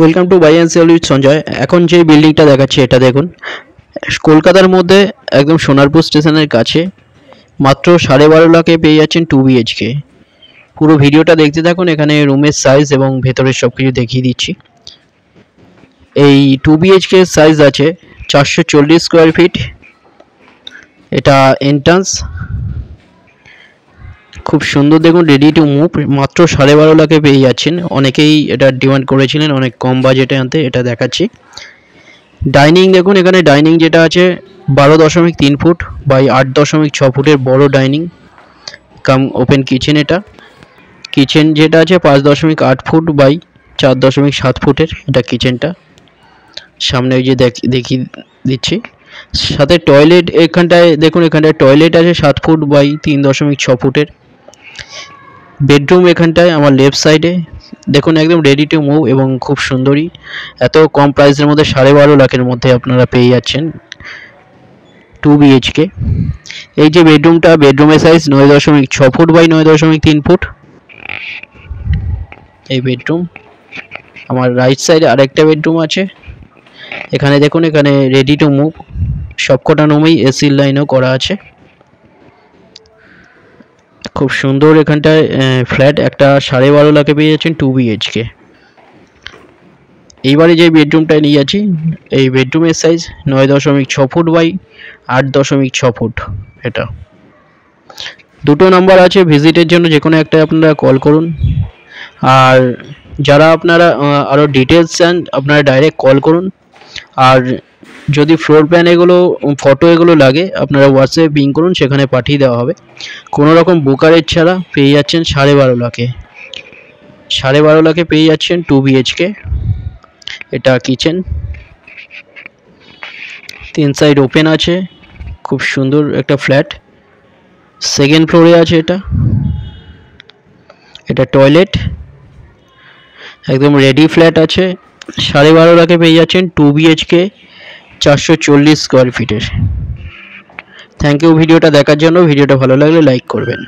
Welcome to buy and sell with Sanjay. এখন যে বিল্ডিংটা দেখাচ্ছি এটা দেখুন, কলকাতার মধ্যে একদম সোনারপুর স্টেশনের কাছে মাত্র 12.5 লাখে পেয়ে যাচ্ছেন 2 BHK। পুরো ভিডিওটা দেখতে থাকুন, এখানে রুমের সাইজ এবং ভেতরের সব কিছু দেখিয়ে দিচ্ছি। এই 2 BHK সাইজ আছে 440 স্কোয়ার ফিট। এটা এন্ট্রান্স, খুব সুন্দর দেখুন, রেডি টু মুভ। মাত্র 12.5 লাখে পেয়ে যাচ্ছেন। অনেকেই এটা ডিমান্ড করেছিলেন অনেক কম বাজেটে আনতে, এটা দেখাচ্ছি। ডাইনিং দেখুন, এখানে ডাইনিং যেটা আছে 12.3 ফুট বাই 8.6 ফুটের বড় ডাইনিং কাম ওপেন কিচেন। এটা কিচেন যেটা আছে 5.8 ফুট বাই 4.7 ফুটের এটা কিচেনটা। সামনে ওই যে দেখিয়ে দিচ্ছি, সাথে টয়লেট এখানটায় দেখুন, এখানটায় টয়লেট আছে 7 ফুট বাই 3.6 ফুটের। বেডরুম এখানটায় আমার লেফট সাইডে দেখুন, একদম রেডি টু মুভ এবং খুব সুন্দরী। এত কম প্রাইসের মধ্যে 12.5 লাখের মধ্যে আপনারা পেয়ে যাচ্ছেন 2 BHK। এই যে বেডরুমটা, বেডরুমের সাইজ 9.6 ফুট বাই 9.3 ফুট এই বেডরুম। আমার রাইট সাইডে আরেকটা বেডরুম আছে। এখানে দেখুন, এখানে রেডি টু মুভ, সবকটা রুমেই এসির লাইনও করা আছে। খুব সুন্দর এখানটায় ফ্ল্যাট একটা 12.5 লাখে পেয়ে যাচ্ছেন 2 BHK। এইবারে যে বেডরুমটায় নিয়ে যাচ্ছি, এই বেডরুমের সাইজ 9.6 ফুট বাই 8.6 ফুট। এটা দুটো নাম্বার আছে ভিজিটের জন্য, যে কোনো একটা আপনারা কল করুন। আর যারা আপনারা আরও ডিটেলস চান আপনারা ডাইরেক্ট কল করুন। আর যদি ফ্লোর প্ল্যান এগুলো ফটো এগুলো লাগে আপনারা হোয়াটসঅ্যাপে পিং করুন, সেখানে পাঠিয়ে দেওয়া হবে। কোনো রকম ব্রোকারেজ ছাড়া পেয়ে যাচ্ছেন 12.5 লাখে। 12.5 লাখে পেয়ে যাচ্ছেন 2 BHK। এটা কিচেন, 3 সাইড ওপেন আছে, খুব সুন্দর একটা ফ্ল্যাট। সেকেন্ড ফ্লোরে আছে এটা। এটা টয়লেট, একদম রেডি ফ্ল্যাট আছে। 12.5 লাখে পেয়ে যাচ্ছেন 2 BHK 440 স্কোয়ার ফিটের। থ্যাংক ইউ ভিডিওটা দেখার জন্য। ভিডিওটা ভালো লাগলে লাইক করবেন।